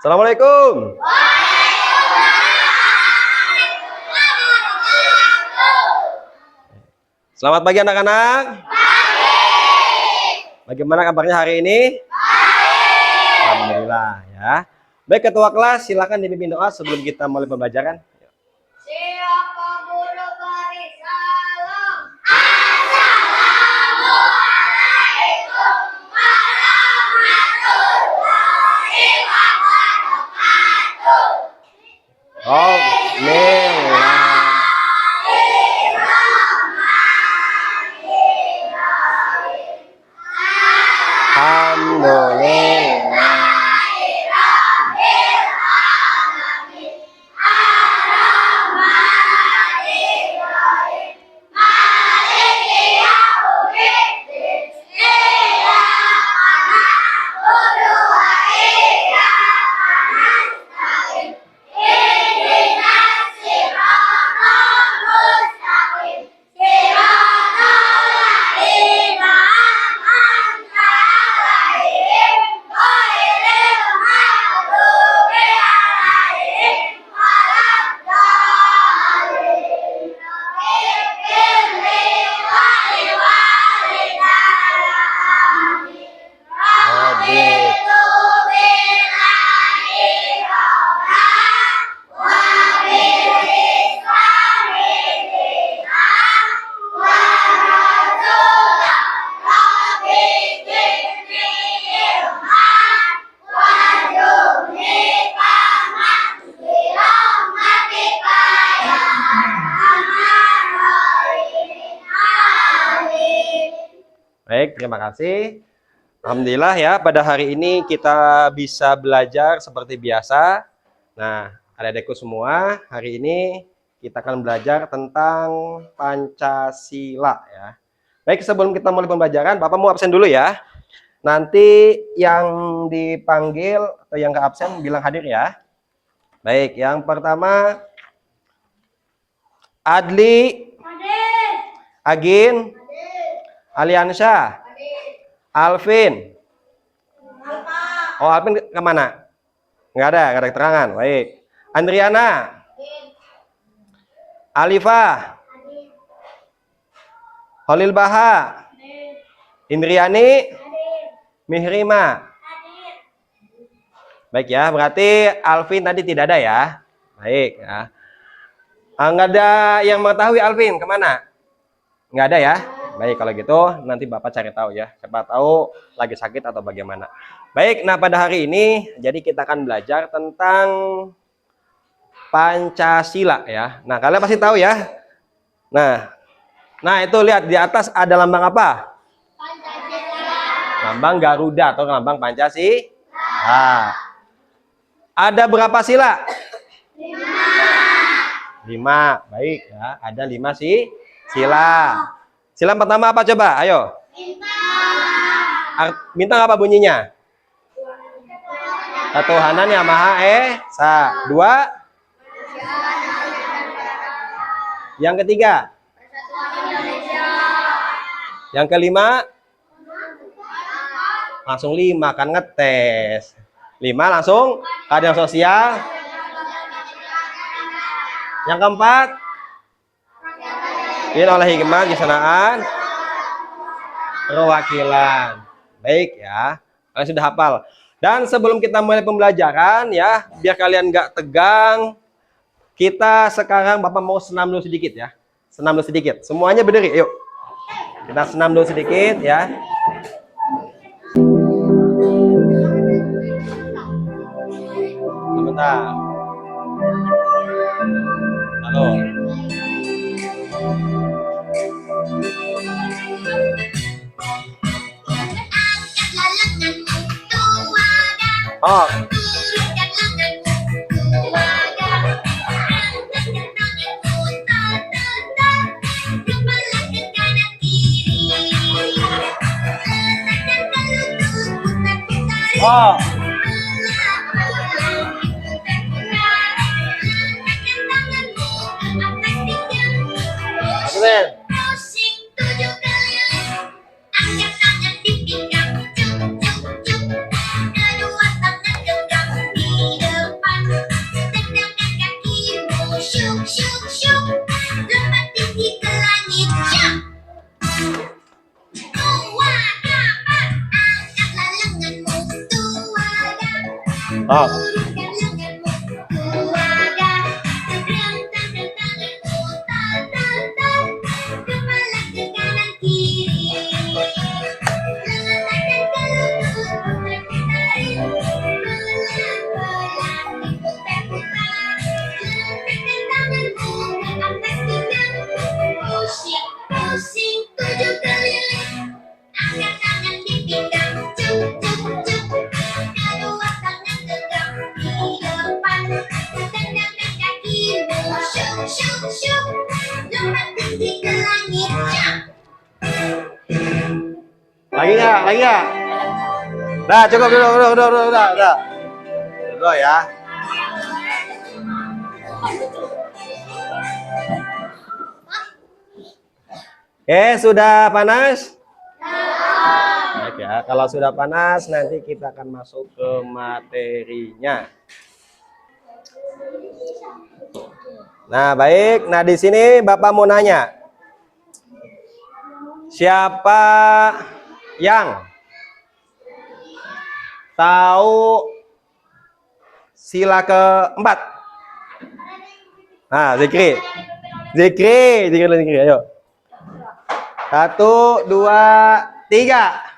Assalamualaikum. Selamat pagi anak-anak. Bagaimana kabarnya hari ini? Alhamdulillah ya. Baik, ketua kelas silakan dipimpin doa sebelum kita mulai pembelajaran. Siapa guru beri salam. Oh, baik, terima kasih. Alhamdulillah ya, pada hari ini kita bisa belajar seperti biasa. Nah, adik-adikku semua, hari ini kita akan belajar tentang Pancasila ya. Baik, sebelum kita mulai pembelajaran, Bapak mau absen dulu ya. Nanti yang dipanggil atau yang ke absen bilang hadir ya. Baik, yang pertama Adli, Agin, Aliansyah, Alvin. Oh, Alvin kemana? Nggak ada keterangan. Baik. Andriana, Alifa, Holil Baha, Indriani, Mihrima. Baik ya, berarti Alvin tadi tidak ada ya. Baik ya. Nggak ada yang mengetahui Alvin kemana? Nggak ada ya. Baik, kalau gitu nanti Bapak cari tahu ya. Siapa tahu lagi sakit atau bagaimana. Baik, nah pada hari ini jadi kita akan belajar tentang Pancasila ya. Nah, kalian pasti tahu ya. Nah itu lihat di atas ada lambang apa? Pancasila. Lambang Garuda atau lambang Pancasila. Nah, ada berapa sila? 5. Baik ya, ada 5 sila. Sila pertama apa coba? Ayo. Bintang apa bunyinya? Ketuhanan Yang Maha Esa. 2. Yang ketiga? Yang kelima? Langsung 5 kan ngetes. 5 langsung keadaan sosial. Yang keempat? Ini oleh hikmah kesanaan perwakilan. Baik ya, kalian sudah hafal. Dan sebelum kita mulai pembelajaran ya, biar kalian nggak tegang, kita sekarang Bapak mau senam dulu sedikit ya. Senam dulu sedikit. Semuanya berdiri, yuk. Kita senam dulu sedikit ya. Sebentar. Halo. Oh. Oh. Amen. Oh. Pusing tujuh keliling, angkat tangan di pinggang, cuk cuk cuk. Kedua tangan genggam di depan, tendangkan kakimu, syuk syuk syuk. Lompat tinggi ke langit, jump. Lagi nggak? Lagi nggak? Nah, cukup udah. Dulu ya. Sudah panas? Baik ya, kalau sudah panas nanti kita akan masuk ke materinya. Nah, baik. Nah, di sini Bapak mau nanya. Siapa yang tahu sila keempat? Nah, Zikri, ayo. 1, 2, 3.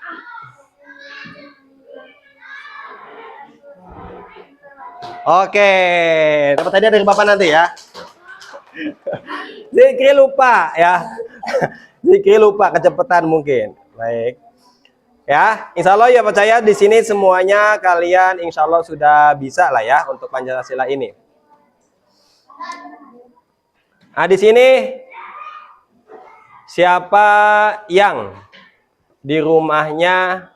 Oke, dapat hadiah dari Bapak nanti ya. Zikri lupa ya. Zikri lupa kecepatan mungkin. Baik. Ya, insya Allah ya percaya di sini semuanya kalian insya Allah sudah bisa lah ya untuk Pancasila ini. Nah, di sini siapa yang di rumahnya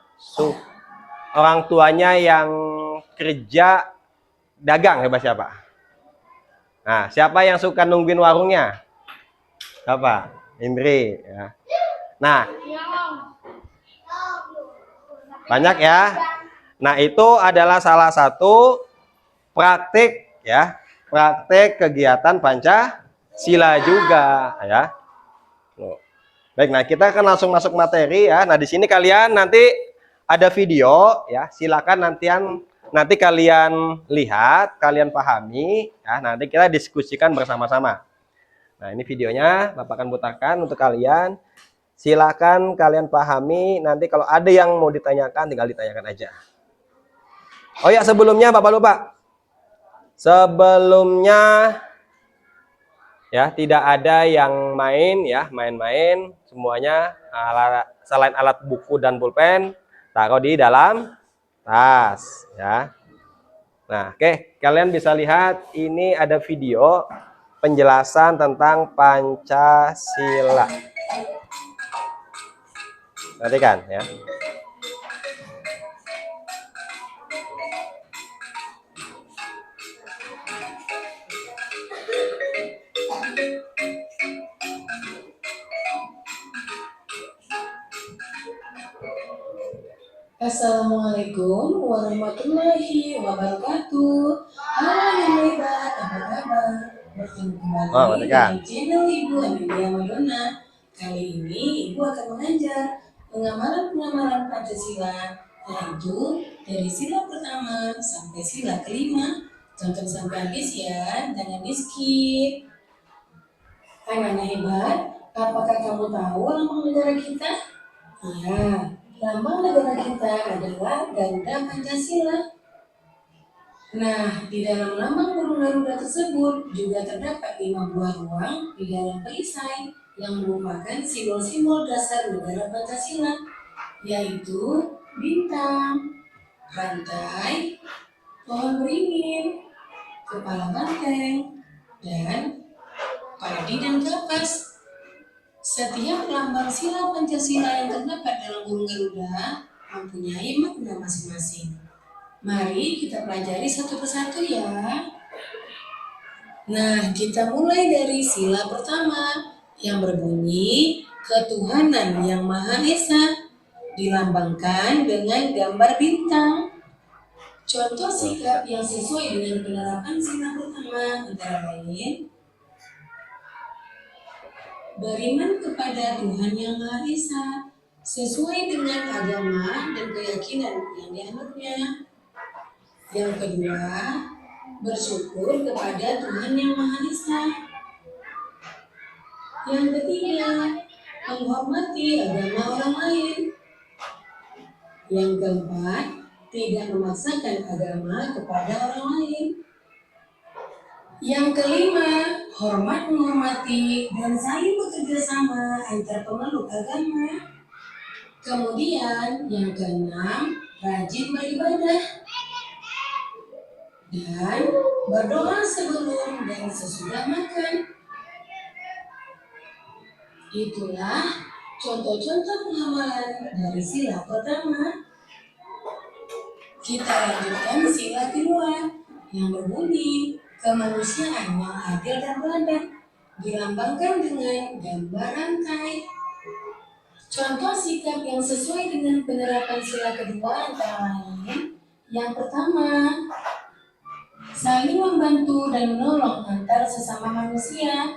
orang tuanya yang kerja dagang hebat siapa? Nah, siapa yang suka nungguin warungnya? Siapa? Indri ya. Nah, banyak ya. Nah, itu adalah salah satu praktik ya, praktik kegiatan Pancasila juga ya. Baik, nah kita akan langsung masuk materi ya. Nah, di sini kalian nanti ada video ya. Silakan nanti kalian lihat, kalian pahami ya. Nanti kita diskusikan bersama-sama. Nah, ini videonya Bapak akan putarkan untuk kalian. Silakan kalian pahami, nanti kalau ada yang mau ditanyakan tinggal ditanyakan aja. Oh ya, sebelumnya Bapak lupa. Sebelumnya ya, tidak ada yang main-main, semuanya selain alat buku dan pulpen taruh di dalam tas ya. Nah, oke, kalian bisa lihat ini ada video penjelasan tentang Pancasila. Perhatikan ya. Assalamualaikum warahmatullahi wabarakatuh. Halo yang hebat, apa kabar? Bertemu kembali dengan channel Ibu Amelia Madonna. Kali ini Ibu akan mengajar pengamalan Pancasila, yaitu dari sila pertama sampai sila kelima. Tonton sampai habis ya, jangan di skip. Anak hebat, apakah kamu tahu lambang negara kita? Ya, lambang negara kita adalah Garuda Pancasila. Nah, di dalam lambang burung Garuda tersebut juga terdapat 5 buah ruang di dalam perisai yang merupakan simbol-simbol dasar negara Pancasila, yaitu bintang, rantai, pohon beringin, kepala banteng, dan padi dan kapas. Setiap lambang sila Pancasila yang terdapat dalam burung Garuda mempunyai makna masing-masing. Mari kita pelajari satu persatu ya. Nah, kita mulai dari sila pertama yang berbunyi ketuhanan yang Maha Esa, dilambangkan dengan gambar bintang. Contoh sikap yang sesuai dengan penerapan sila pertama antara lain beriman kepada Tuhan Yang Maha Esa sesuai dengan agama dan keyakinan yang dianutnya, Yang kedua, bersyukur kepada Tuhan Yang Maha Esa. Yang ketiga, menghormati agama orang lain. Yang keempat, tidak memaksakan agama kepada orang lain. Yang kelima, hormat menghormati dan saling bekerja sama antar pemeluk agama. Kemudian yang keenam, rajin beribadah dan berdoa sebelum dan sesudah makan. Itulah contoh-contoh pengamalan dari sila pertama. Kita lanjutkan sila kedua yang berbunyi kemanusiaan yang adil dan beradab, dilambangkan dengan gambar rantai. Contoh sikap yang sesuai dengan penerapan sila kedua antara lain: yang pertama, saling membantu dan menolong antar sesama manusia.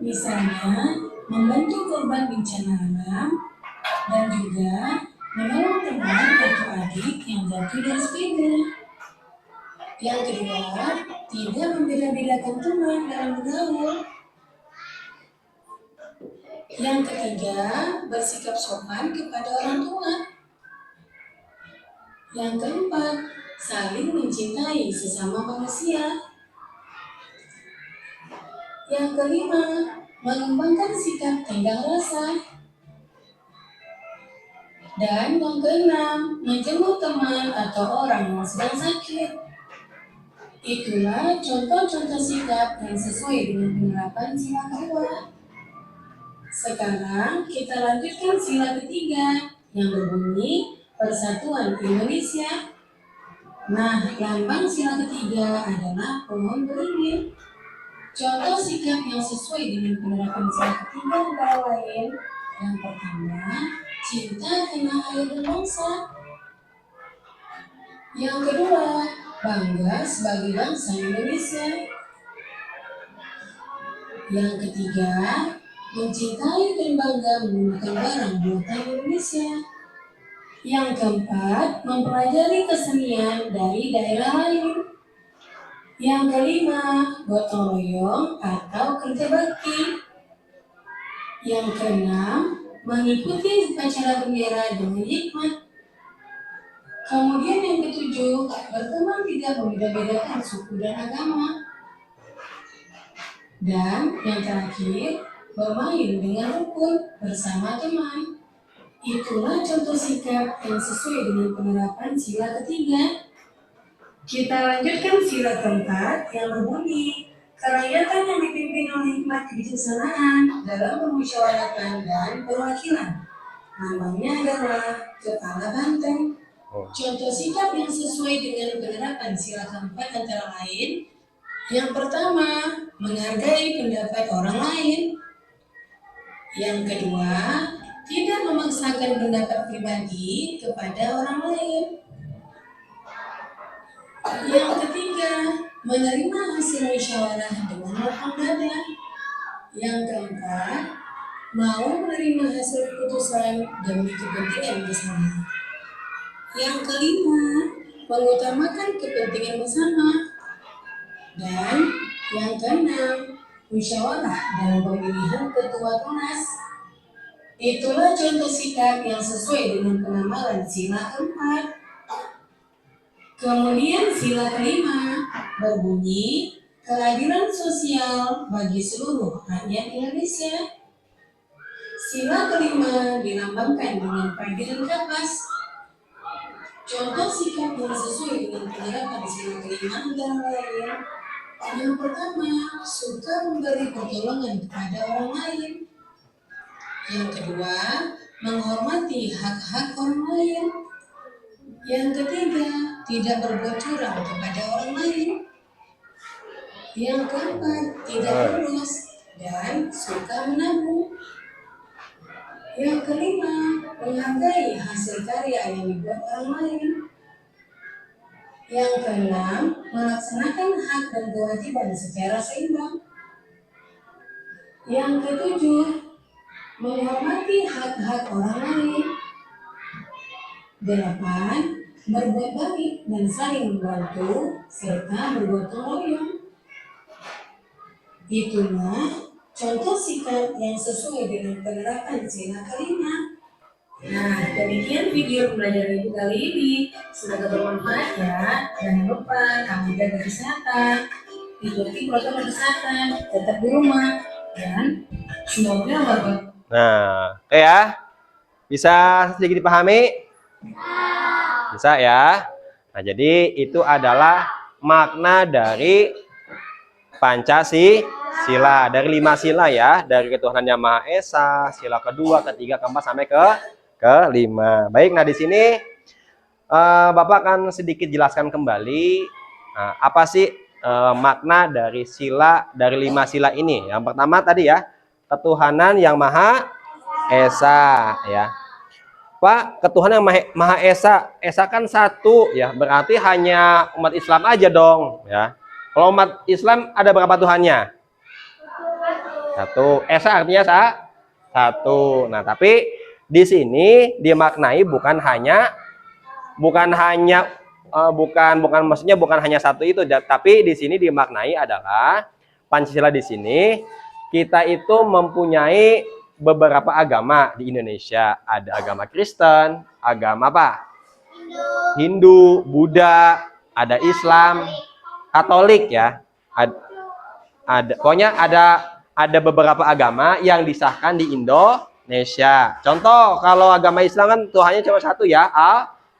Misalnya, membantu korban bencana alam dan juga menolong teman atau adik yang jatuh dari sepeda. Yang kedua, tidak membeda-bedakan teman dalam bergaul. Yang ketiga, bersikap sopan kepada orang tua. Yang keempat, saling mencintai sesama manusia. Yang kelima, mengembangkan sikap tenggang rasa. Dan yang keenam, menjenguk teman atau orang yang sedang sakit. Itulah contoh-contoh sikap yang sesuai dengan penerapan sila kedua. Sekarang kita lanjutkan sila ketiga yang berbunyi Persatuan Indonesia. Nah, lambang sila ketiga adalah pohon beringin. Contoh sikap yang sesuai dengan penerapan sila ketiga antara lain: yang pertama, cinta tanah air dan bangsa. Yang kedua, bangga sebagai bangsa Indonesia. Yang ketiga, mencintai dan bangga menggunakan barang buatan Indonesia. Yang keempat, mempelajari kesenian dari daerah lain. Yang kelima, gotong royong atau kerja bakti. Yang keenam, mengikuti upacara bendera dengan hikmat. Kemudian yang ketujuh, berteman tidak membeda-bedakan suku dan agama. Dan yang terakhir, bermain dengan rukun bersama teman. Itulah contoh sikap yang sesuai dengan penerapan sila ketiga. Kita lanjutkan sila keempat yang berbunyi kerakyatan yang dipimpin oleh hikmat kebijaksanaan dalam permusyawaratan dan perwakilan. Lambangnya adalah kepala banteng. Contoh sikap yang sesuai dengan penerapan sila keempat antara lain: yang pertama, menghargai pendapat orang lain. Yang kedua, tidak memaksakan pendapat pribadi kepada orang lain. Yang ketiga, menerima hasil musyawarah dengan lapang dada. Yang keempat, mau menerima hasil keputusan demi kepentingan bersama. Yang kelima, mengutamakan kepentingan bersama. Dan yang keenam, musyawarah dalam pemilihan ketua kelas. Itulah contoh sikap yang sesuai dengan penamalan sila keempat. Kemudian sila kelima berbunyi keadilan sosial bagi seluruh rakyat Indonesia. Sila kelima dilambangkan dengan padi dan kapas. Contoh sikap yang sesuai dengan penerapan sila kelima antara lain: yang pertama, suka memberi pertolongan kepada orang lain. Yang kedua, menghormati hak-hak orang lain. Yang ketiga, tidak berbuat curang kepada orang lain. Yang keempat, tidak boros dan suka menabung. Yang kelima, menghargai hasil karya yang dibuat orang lain. Yang keenam, melaksanakan hak dan kewajiban secara seimbang. Yang ketujuh, menghormati hak-hak orang lain. 8. Berbuat baik dan saling membantu serta bergotong royong. Itulah contoh sikap yang sesuai dengan penerapan sila kelima. Nah, demikian video pembelajaran Ibu kali ini. Semoga bermanfaat ya. Jangan lupa kamu jaga kesehatan, ikuti protokol kesehatan, tetap di rumah, dan semoga bermanfaat. Nah, oke ya. Bisa sedikit dipahami? Bisa ya. Nah, jadi itu adalah makna dari Pancasila, dari 5 sila ya, dari ketuhanan Yang Maha Esa, sila kedua, ketiga, keempat sampai kelima. Baik, nah di sini Bapak akan sedikit jelaskan kembali apa sih makna dari sila, dari 5 sila ini. Yang pertama tadi ya, ketuhanan Yang Maha Esa ya. Pak, ketuhanan yang Maha Esa, Esa kan satu ya, berarti hanya umat Islam aja dong ya. Kalau umat Islam ada berapa Tuhannya? Satu. Esa artinya satu. Nah, tapi di sini dimaknai bukan hanya maksudnya bukan hanya satu itu, tapi di sini dimaknai adalah Pancasila di sini kita itu mempunyai beberapa agama di Indonesia. Ada agama Kristen, agama apa? Hindu, Buddha, ada Islam, Katolik ya. Pokoknya ada beberapa agama yang disahkan di Indonesia. Contoh, kalau agama Islam kan Tuhannya cuma satu ya,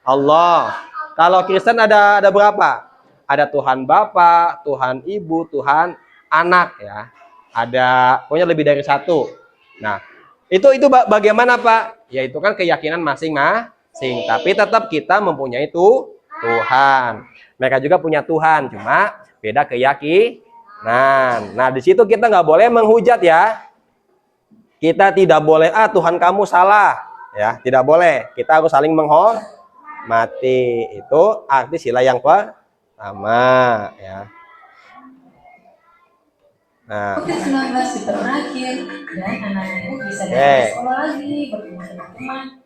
Allah. Kalau Kristen ada berapa? Ada Tuhan Bapa, Tuhan Ibu, Tuhan Anak ya. Ada pokoknya lebih dari satu. Nah, itu bagaimana Pak? Ya itu kan keyakinan masing-masing. Tapi tetap kita mempunyai Tuhan. Mereka juga punya Tuhan, cuma beda keyakinan. Nah, di situ kita nggak boleh menghujat ya. Kita tidak boleh, Tuhan kamu salah. Ya, tidak boleh. Kita harus saling menghormati. Itu arti sila yang pertama ya. Nah, COVID-19 itu berakhir dan anak-anak bisa datang ke sekolah lagi, bertemu teman-teman.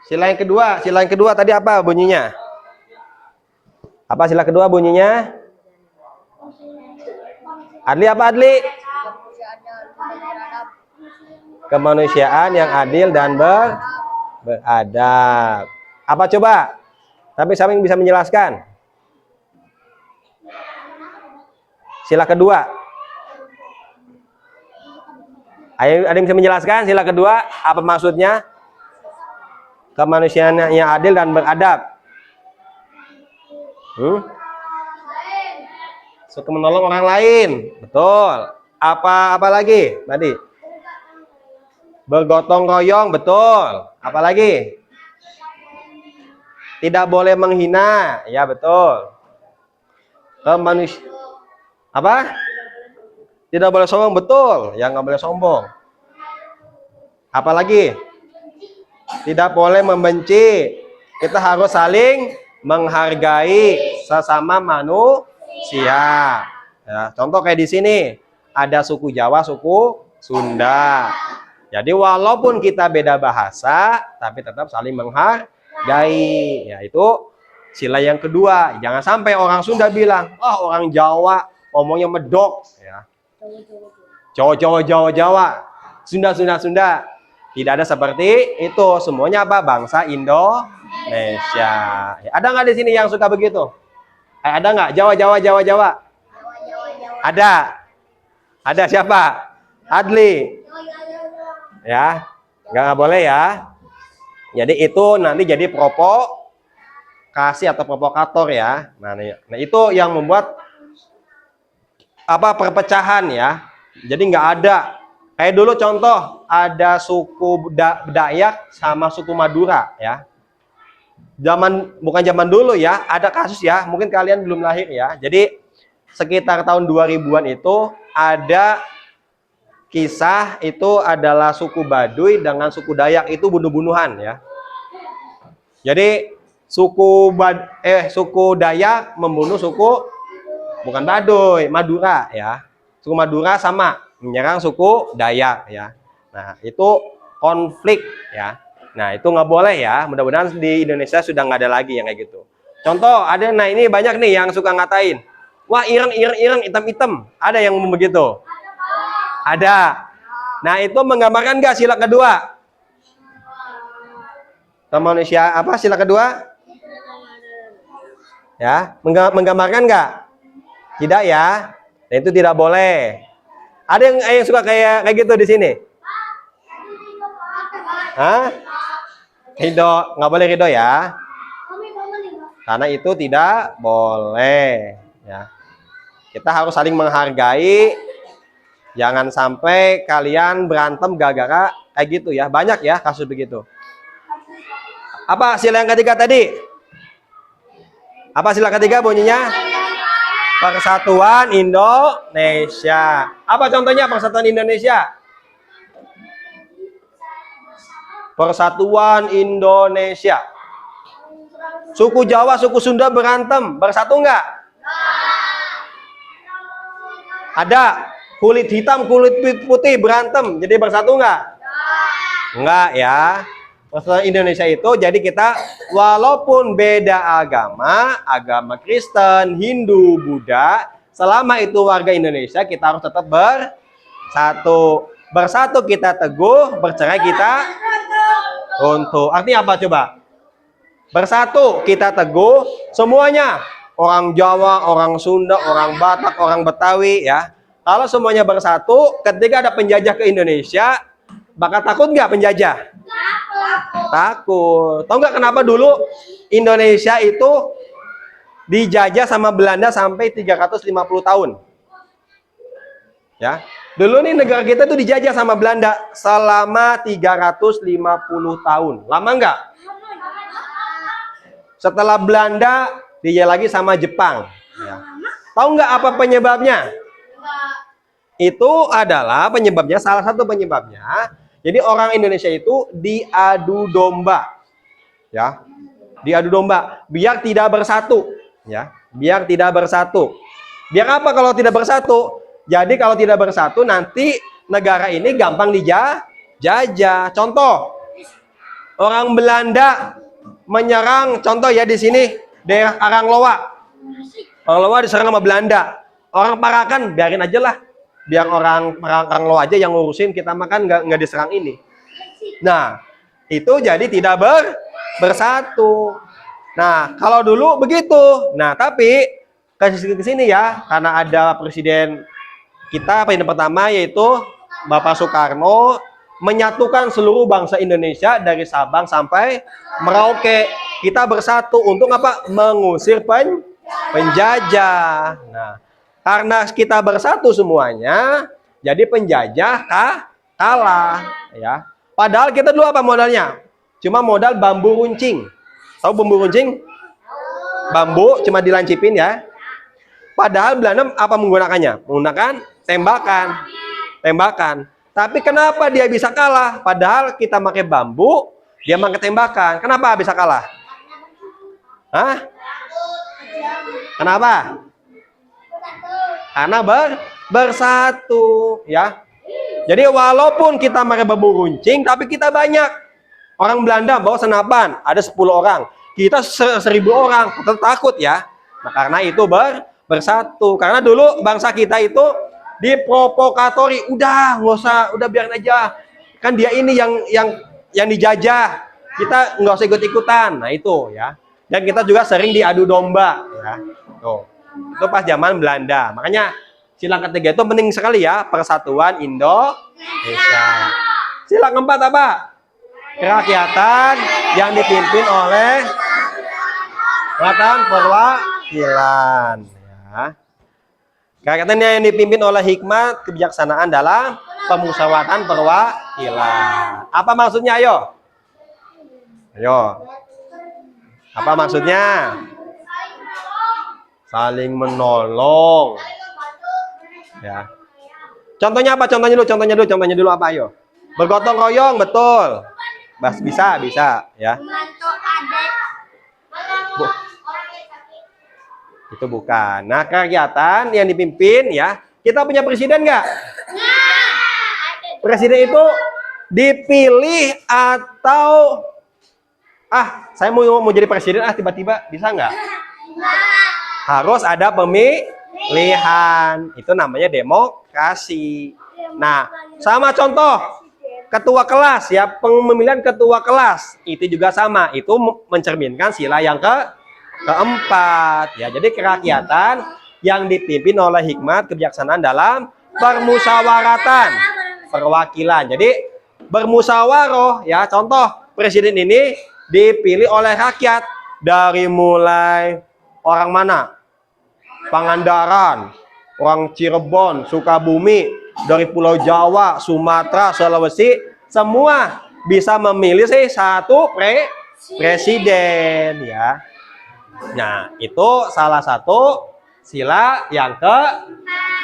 Sila yang kedua tadi apa bunyinya? Apa sila kedua bunyinya? Adli apa Adli? Kemanusiaan yang adil dan beradab. Apa coba? Tapi siapa yang bisa menjelaskan? Sila kedua. Ada yang bisa menjelaskan sila kedua? Apa maksudnya? Kemanusiaan yang adil dan beradab. Suka menolong orang lain. Betul. Apa lagi tadi? Bergotong royong. Betul. Apa lagi? Tidak boleh menghina. Ya betul. Kemanusiaan. Apa? Tidak boleh sombong, betul. Yang nggak boleh sombong. Apalagi? Tidak boleh membenci. Kita harus saling menghargai sesama manusia. Ya, contoh kayak di sini ada suku Jawa, suku Sunda. Jadi walaupun kita beda bahasa, tapi tetap saling menghargai. Ya itu sila yang kedua. Jangan sampai orang Sunda bilang, orang Jawa ngomongnya medok ya. Jawa. Sunda. Tidak ada seperti itu. Semuanya apa? Bangsa Indonesia. Ya, ada nggak di sini yang suka begitu? Ada nggak? Jawa. Ada siapa? Adli. Ya, nggak boleh ya. Jadi itu nanti jadi provokasi atau provokator ya. Nah itu yang membuat perpecahan ya. Jadi nggak ada. Kayak dulu contoh ada suku Dayak sama suku Madura ya. Bukan zaman dulu ya, ada kasus ya. Mungkin kalian belum lahir ya. Jadi sekitar tahun 2000-an itu ada kisah itu adalah suku Baduy dengan suku Dayak itu bunuh-bunuhan ya. Jadi suku Dayak membunuh bukan Baduy, Madura ya. Suku Madura sama menyerang suku Dayak ya. Nah, itu konflik ya. Nah itu nggak boleh ya. Mudah-mudahan di Indonesia sudah nggak ada lagi yang kayak gitu. Contoh ada, nah ini banyak nih yang suka ngatain, wah ireng hitam-hitam. Ada yang begitu? Ada. Nah itu menggambarkan nggak sila kedua? Manusia apa sila kedua? Ya, menggambarkan nggak? Tidak ya. Nah itu tidak boleh. Ada yang suka kayak gitu di sini? Hah? Ridho, nggak boleh ridho ya. Karena itu tidak boleh ya. Kita harus saling menghargai. Jangan sampai kalian berantem gara-gara kayak gitu ya. Banyak ya kasus begitu. Apa sila yang ketiga tadi? Apa sila ketiga bunyinya? Persatuan Indonesia. Apa contohnya Persatuan Indonesia? Persatuan Indonesia. Suku Jawa, suku Sunda berantem, bersatu enggak? Ada. Kulit hitam, kulit putih berantem, jadi bersatu enggak? Enggak ya. Persatuan Indonesia itu jadi kita walaupun beda agama, agama Kristen, Hindu, Buddha, selama itu warga Indonesia kita harus tetap bersatu. Bersatu kita teguh, bercerai kita runtuh. Artinya apa coba? Bersatu kita teguh semuanya. Orang Jawa, orang Sunda, orang Batak, orang Betawi ya. Kalau semuanya bersatu, ketika ada penjajah ke Indonesia, bakal takut nggak penjajah? Takut. Tahu nggak kenapa dulu Indonesia itu dijajah sama Belanda sampai 350 tahun? Ya. Dulu nih negara kita itu dijajah sama Belanda selama 350 tahun. Lama nggak? Setelah Belanda dijajah lagi sama Jepang. Ya. Tahu nggak apa penyebabnya? Itu adalah penyebabnya, salah satu penyebabnya. Jadi orang Indonesia itu diadu domba. Ya. Diadu domba biar tidak bersatu, ya. Biar tidak bersatu. Biar apa kalau tidak bersatu? Jadi kalau tidak bersatu nanti negara ini gampang dijajah. Contoh, orang Belanda menyerang, contoh ya di sini daerah Arangloa. Arangloa diserang sama Belanda. Orang Parakan biarin aja lah. Biar orang Arangloa aja yang ngurusin, kita makan nggak diserang ini. Nah, itu jadi tidak bersatu. Nah, kalau dulu begitu. Nah, tapi ke sini ya, karena ada presiden kita presiden pertama yaitu Bapak Soekarno menyatukan seluruh bangsa Indonesia dari Sabang sampai Merauke. Kita bersatu untuk apa? Mengusir penjajah. Nah, karena kita bersatu semuanya, jadi penjajah kalah ya. Padahal kita dulu apa modalnya? Cuma modal bambu runcing. Tahu bambu runcing? Bambu cuma dilancipin ya. Padahal Belanda apa menggunakannya? Menggunakan tembakan. Tapi kenapa dia bisa kalah? Padahal kita pakai bambu, dia pakai tembakan. Kenapa bisa kalah? Hah? Kenapa? Karena bersatu ya. Jadi walaupun kita pakai bambu runcing, tapi kita banyak. Orang Belanda bawa senapan, ada 10 orang. Kita 1000 orang, tetap takut ya. Nah, karena itu bersatu. Karena dulu bangsa kita itu diprovokatori, udah nggak usah, udah biarin aja. Kan dia ini yang dijajah. Kita nggak usah ikut-ikutan. Nah itu ya. Dan kita juga sering diadu domba ya. Tuh. Itu pas zaman Belanda. Makanya sila ketiga itu penting sekali ya, persatuan Indonesia. Sila keempat apa? Kerakyatan yang dipimpin oleh perwakilan ya. Kerakyatan yang dipimpin oleh hikmat kebijaksanaan dalam pemusyawaratan perwakilan. Apa maksudnya ayo? Ayo. Apa maksudnya? Saling menolong ya. Contohnya apa? Contohnya dulu apa ayo? Bergotong royong, betul. Bisa ya. Itu bukan. Nah, kegiatan yang dipimpin ya. Kita punya presiden nggak? Presiden itu dipilih atau saya mau jadi presiden tiba-tiba bisa nggak? Harus ada pemilihan. Itu namanya demokrasi. Nah, sama contoh ketua kelas ya, pemilihan ketua kelas itu juga sama. Itu mencerminkan sila yang keempat ya. Jadi kerakyatan yang dipimpin oleh hikmat kebijaksanaan dalam permusyawaratan perwakilan. Jadi bermusyawarah ya. Contoh presiden ini dipilih oleh rakyat dari mulai orang mana? Pangandaran, orang Cirebon, Sukabumi, dari Pulau Jawa, Sumatera, Sulawesi, semua bisa memilih satu presiden ya. Nah, itu salah satu sila yang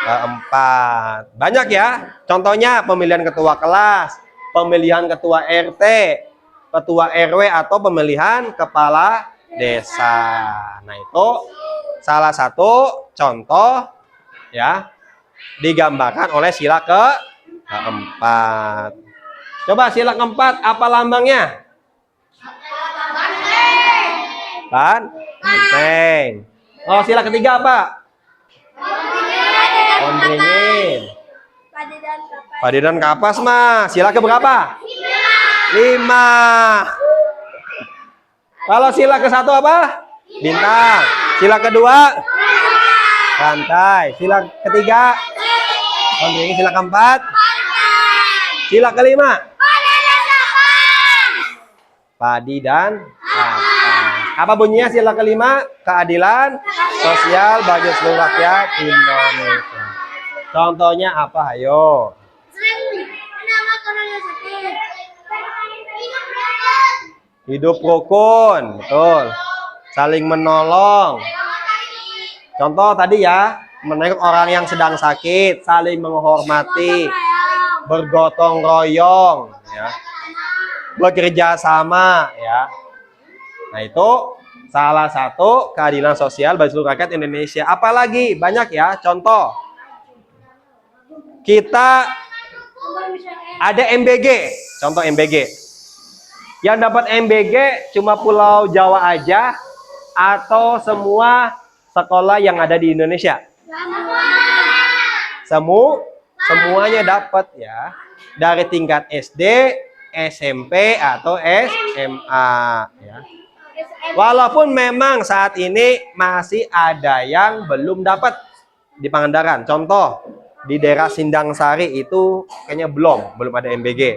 keempat. Banyak ya. Contohnya pemilihan ketua kelas, pemilihan ketua RT, ketua RW atau pemilihan kepala desa. Nah, itu salah satu contoh ya digambarkan oleh sila keempat. Coba sila keempat apa lambangnya? Banteng. Oh, sila ketiga apa? Ondringin. Padi dan kapas mah. Sila keberapa? 5. Kalau sila ke satu apa? Bintang. Sila kedua? Rantai. Sila ketiga? Ondringin. Sila keempat? Sila kelima? Padi dan kapas. Apa bunyinya sila kelima? Keadilan sosial bagi seluruh rakyat Indonesia. Contohnya apa? Ayo. Hidup rukun, betul. Saling menolong. Contoh tadi ya, menengok orang yang sedang sakit, saling menghormati, bergotong royong, ya, bekerja sama, ya. Nah, itu salah satu keadilan sosial bagi seluruh rakyat Indonesia. Apalagi banyak ya, contoh. Kita ada MBG, contoh MBG. Yang dapat MBG cuma Pulau Jawa aja atau semua sekolah yang ada di Indonesia? Semuanya dapat ya. Dari tingkat SD, SMP atau SMA ya. Walaupun memang saat ini masih ada yang belum dapat di Pangandaran. Contoh di daerah Sindang Sari itu kayaknya belum ada MBG.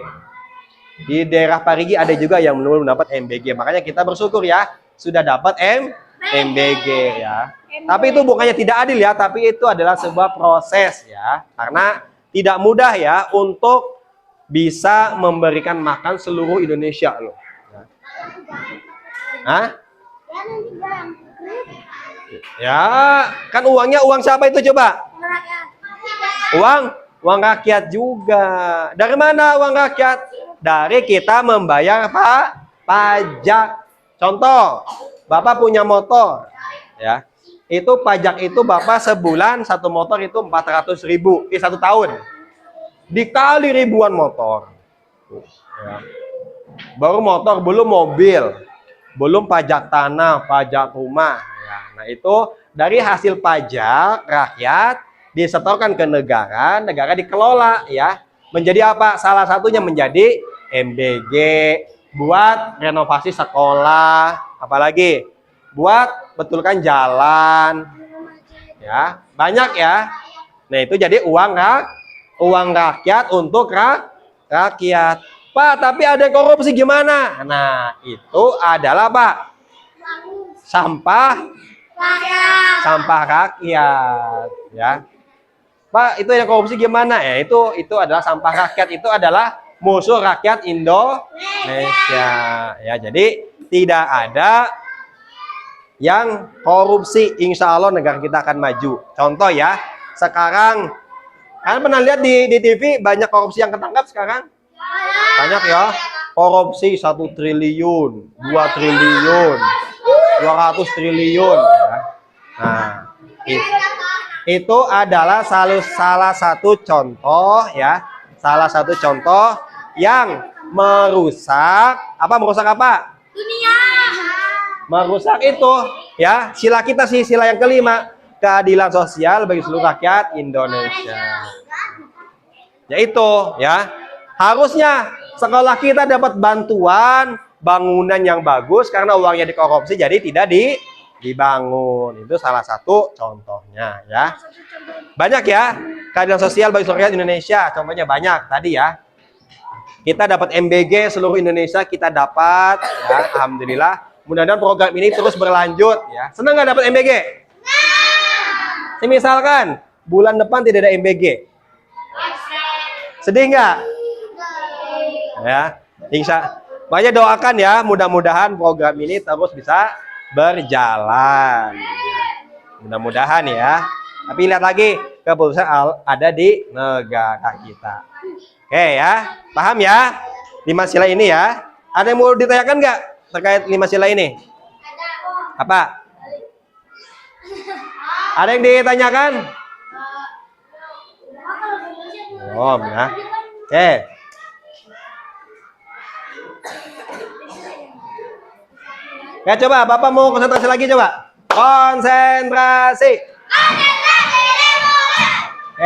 Di daerah Parigi ada juga yang belum dapat MBG. Makanya kita bersyukur ya sudah dapat MBG ya. Tapi itu bukannya tidak adil ya, tapi itu adalah sebuah proses ya. Karena tidak mudah ya untuk bisa memberikan makan seluruh Indonesia loh. Hah? Ya, kan uangnya uang siapa itu coba? Uang rakyat juga. Dari mana uang rakyat? Dari kita membayar pajak. Contoh, Bapak punya motor, ya. Itu pajak itu Bapak sebulan satu motor itu 400.000, satu tahun. Dikali ribuan motor. Ya. Baru motor, belum mobil, belum pajak tanah, pajak rumah. Ya. Nah, itu dari hasil pajak rakyat disetorkan ke negara, negara dikelola ya. Menjadi apa? Salah satunya menjadi MBG buat renovasi sekolah, apalagi buat betulkan jalan. Ya, banyak ya. Nah, itu jadi uang rakyat untuk rakyat. Pak, tapi ada korupsi gimana? Nah, itu adalah Pak sampah rakyat ya. Pak, itu yang korupsi gimana? Ya, itu adalah sampah rakyat, itu adalah musuh rakyat Indonesia. Ya, jadi tidak ada yang korupsi. Insya Allah negara kita akan maju. Contoh ya, sekarang kalian pernah lihat di TV banyak korupsi yang ketangkap sekarang? Banyak ya. Korupsi 1 triliun, 2 triliun, 200 triliun. Ya. Nah, itu adalah salah satu contoh ya, salah satu contoh yang merusak apa? Dunia. Merusak itu ya, sila kita sih, sila yang kelima, keadilan sosial bagi seluruh rakyat Indonesia. Yaitu ya, harusnya sekolah kita dapat bantuan bangunan yang bagus karena uangnya dikorupsi jadi tidak dibangun. Itu salah satu contohnya ya. Banyak ya keadilan sosial bagi seluruh rakyat Indonesia, contohnya banyak tadi ya. Kita dapat MBG seluruh Indonesia, kita dapat ya, alhamdulillah. Mudah-mudahan program ini terus berlanjut ya. Senang nggak dapat MBG? Misalkan bulan depan tidak ada MBG, sedih nggak? Ya, makanya doakan ya, mudah-mudahan program ini terus bisa berjalan. Mudah-mudahan ya. Tapi lihat lagi, keputusan ada di negara kita. Oke ya, paham ya? 5 sila ini ya. Ada yang mau ditanyakan nggak terkait 5 sila ini? Apa? Ada yang ditanyakan? Belum ya. Oke. Ya coba, Bapak mau konsentrasi lagi coba. Konsentrasi.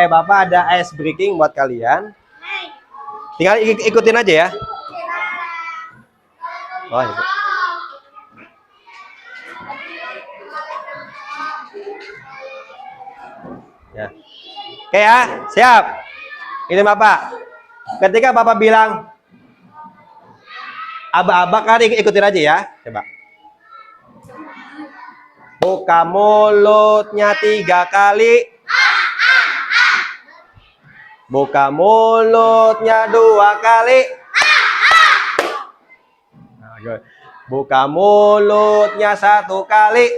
Bapak ada ice breaking buat kalian. Tinggal ikutin aja ya. Oh, ikut. Ya. Oke ya, siap. Ini Bapak. Ketika Bapak bilang aba-aba, kalian ikutin aja ya. Coba. Buka mulutnya 3 kali. Buka mulutnya 2 kali. Buka mulutnya 1 kali.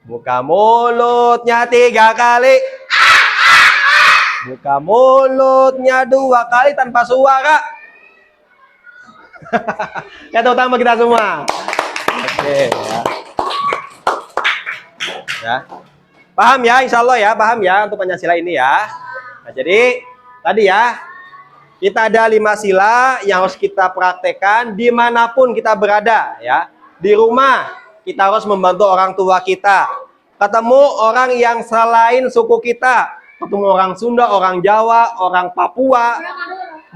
Buka mulutnya 3 kali. Buka mulutnya 2 kali tanpa suara. Kata utama kita semua. Oke ya. Ya. Paham ya, insya Allah ya, paham ya untuk Pancasila ini ya. Nah, jadi tadi ya, kita ada 5 sila yang harus kita praktekkan dimanapun kita berada ya. Di rumah kita harus membantu orang tua kita. Ketemu orang yang selain suku kita, ketemu orang Sunda, orang Jawa, orang Papua,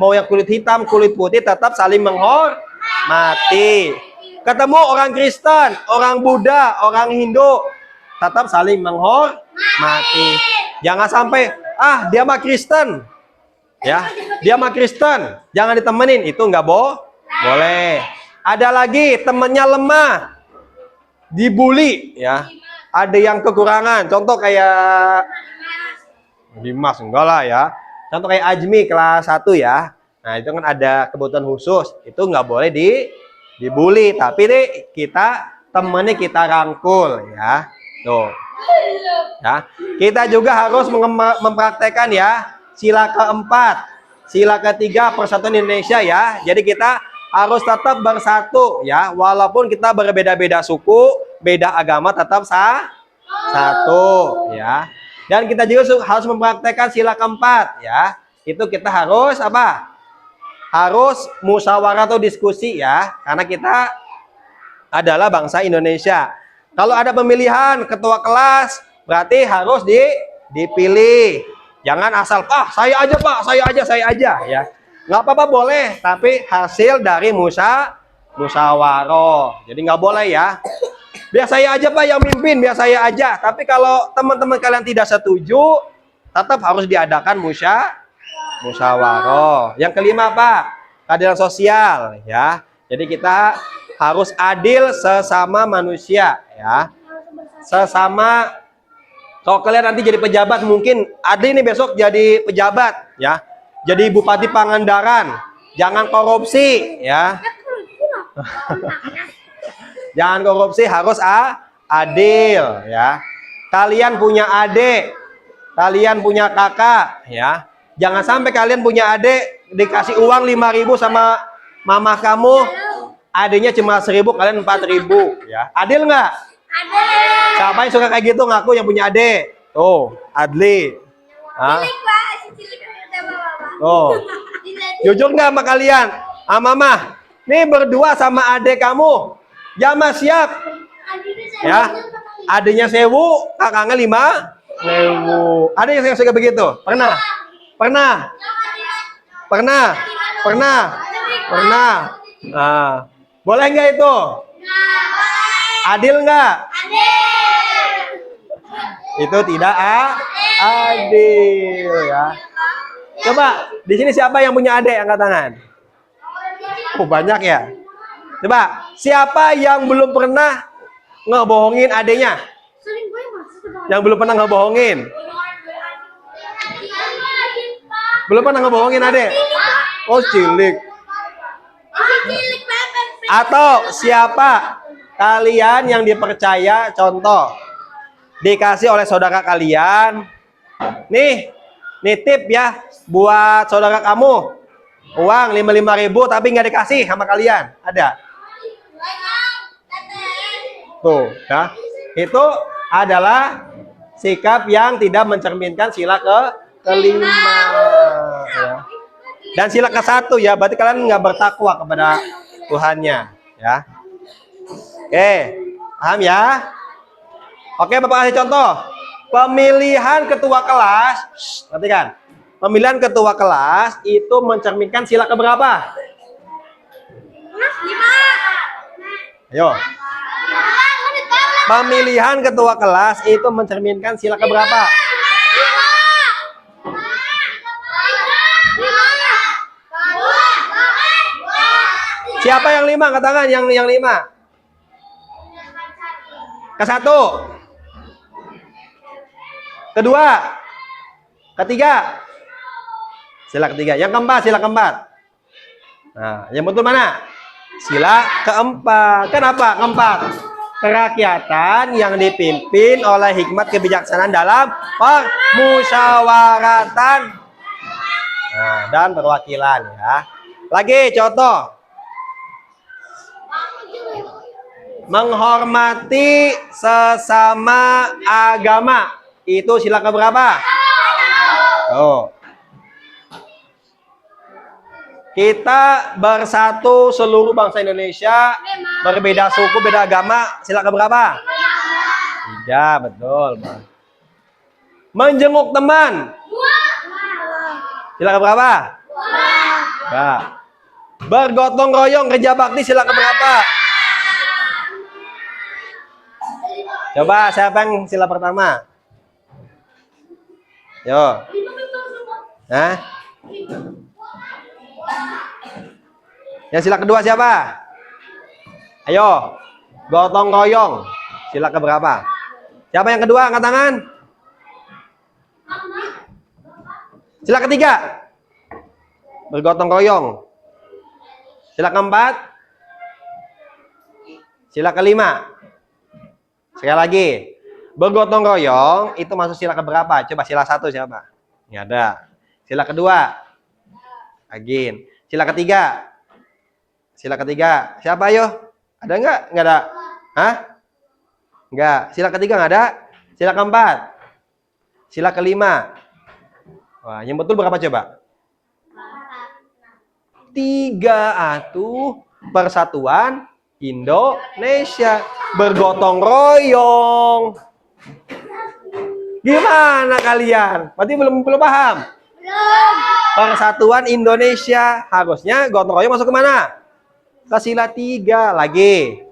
mau yang kulit hitam, kulit putih, tetap saling menghormati. Ketemu orang Kristen, orang Buddha, orang Hindu, tetap saling menghormati. Jangan sampai dia mah Kristen, ya, dia mah Kristen, jangan ditemenin, itu nggak boleh. Ada lagi temennya lemah, dibully, ya, ada yang kekurangan. Contoh kayak Dimas, enggak lah ya. Contoh kayak Ajmi kelas 1 ya. Nah itu kan ada kebutuhan khusus, itu nggak boleh dibully, tapi nih kita temennya kita rangkul ya. Tuh. Ya, kita juga harus mempraktekkan ya sila keempat, sila ketiga persatuan Indonesia ya. Jadi kita harus tetap bersatu ya, walaupun kita berbeda-beda suku, beda agama, tetap satu ya. Dan kita juga harus mempraktekkan sila keempat ya. Itu kita harus apa? Harus musyawarah atau diskusi ya, karena kita adalah bangsa Indonesia. Kalau ada pemilihan ketua kelas, berarti harus dipilih. Jangan asal, saya aja Pak, saya aja ya. Nggak apa-apa boleh, tapi hasil dari musyawarah. Jadi nggak boleh ya. Biar saya aja Pak yang mimpin, biar saya aja. Tapi kalau teman-teman kalian tidak setuju, tetap harus diadakan musyawarah. Yang kelima Pak, keadilan sosial ya. Jadi kita harus adil sesama manusia ya. Sesama, kalau kalian nanti jadi pejabat, mungkin Adli nih besok jadi pejabat ya. Jadi Bupati Pangandaran, jangan korupsi ya. Jangan korupsi, harus adil ya. Kalian punya adik, kalian punya kakak ya. Jangan sampai kalian punya adik dikasih uang 5.000 sama mama kamu, adiknya cuma 1.000, kalian 4.000 ya. Adil nggak? Adil. Siapa yang suka kayak gitu ngaku yang punya adik? Tuh, Adli. Oh. Jujur nggak sama kalian? Ah, Mama, nih berdua sama adik kamu. Jama siap. Ya, adiknya 1000, kakaknya 5.000. Ada yang suka begitu? Pernah? Pernah? Pernah? Pernah? Pernah? Nah, boleh nggak itu? Adil nggak? Itu tidak adil ya. Coba di sini siapa yang punya adik? Angkat tangan. Oh, banyak ya. Coba siapa yang belum pernah ngebohongin adiknya? Yang belum pernah ngebohongin? Belum pernah ngebohongin adik? Oh, cilik. Atau siapa kalian yang dipercaya contoh dikasih oleh saudara kalian, nih nitip ya buat saudara kamu uang 55.000 tapi nggak dikasih sama kalian, ada? Tuh ya, itu adalah sikap yang tidak mencerminkan sila kelima ya. Dan sila ke-1 ya, berarti kalian nggak bertakwa kepada Tuhannya ya. Oke, paham ya? Oke, Bapak kasih contoh. Pemilihan ketua kelas, perhatikan. Pemilihan ketua kelas itu mencerminkan sila keberapa? 5. Ayo. Pemilihan ketua kelas itu mencerminkan sila keberapa? 5. Siapa yang 5? Angkat tangan yang 5. Ke-1. Kedua. Ketiga. Sila ketiga. Yang keempat, sila keempat. Nah, yang betul mana? Sila keempat. Kenapa keempat? Kerakyatan yang dipimpin oleh hikmat kebijaksanaan dalam permusyawaratan dan perwakilan ya. Lagi contoh. Menghormati sesama agama. Itu sila keberapa? Oh. Kita bersatu seluruh bangsa Indonesia, berbeda suku, beda agama, sila keberapa? 3, betul, Bang. Menjenguk teman. Sila keberapa? 2. Bergotong royong kerja bakti, sila keberapa? Coba siapa yang sila pertama? Yo. Hah? Yang sila kedua siapa? Ayo. Gotong royong. Sila keberapa? Siapa yang kedua? Angkat tangan. Sila ketiga. Bergotong royong. Sila keempat. Sila kelima. Sekali lagi. Bergotong royong itu masuk sila keberapa? Coba sila 1 siapa? Nggak ada. Sila kedua. Agin. Sila ketiga. Sila ketiga. Siapa ayo? Ada nggak? Nggak ada. Hah? Nggak. Sila ketiga nggak ada. Sila keempat. Sila kelima. Wah, yang betul berapa coba? 3 atuh. Persatuan Indonesia. Bergotong royong. Gimana kalian? Berarti belum paham? Belum. Persatuan Indonesia. Harusnya gotong royong masuk ke mana? Ke sila 3. Lagi.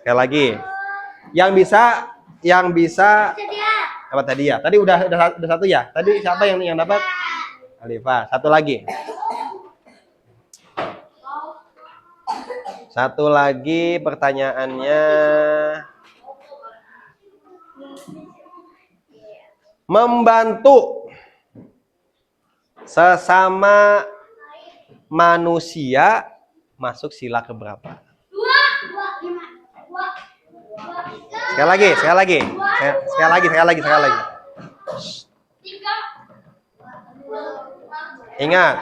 Sekali lagi. Yang bisa apa tadi ya? Tadi udah 1 ya? Tadi siapa yang dapat? Alifah. 1 lagi. 1 lagi pertanyaannya. Membantu sesama manusia masuk sila keberapa? 2. Sekali lagi. Ingat,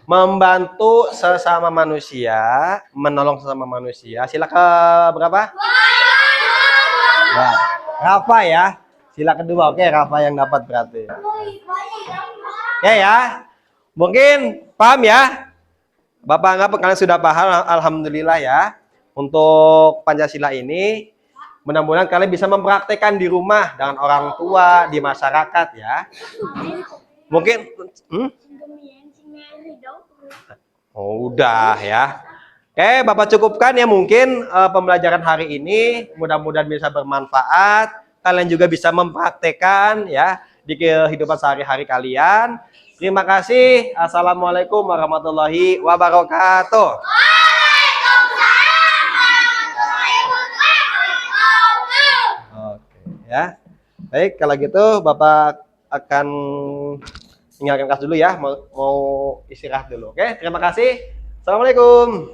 membantu sesama manusia, menolong sesama manusia, sila keberapa? 2. Rafa ya. Sila kedua, oke, Rafa yang dapat berarti. Ya. Mungkin paham ya? Bapak anggap kalian sudah paham, alhamdulillah ya. Untuk Pancasila ini, mudah-mudahan kalian bisa mempraktekkan di rumah dengan orang tua, di masyarakat ya. Mungkin, oh, udah ya. Oke, Bapak cukupkan ya mungkin pembelajaran hari ini. Mudah-mudahan bisa bermanfaat. Kalian juga bisa mempraktekkan ya di kehidupan sehari-hari kalian. Terima kasih. Assalamualaikum warahmatullahi wabarakatuh. Oke ya. Baik, kalau gitu Bapak akan tinggalkan kelas dulu ya. Mau istirahat dulu. Oke, terima kasih. Assalamualaikum.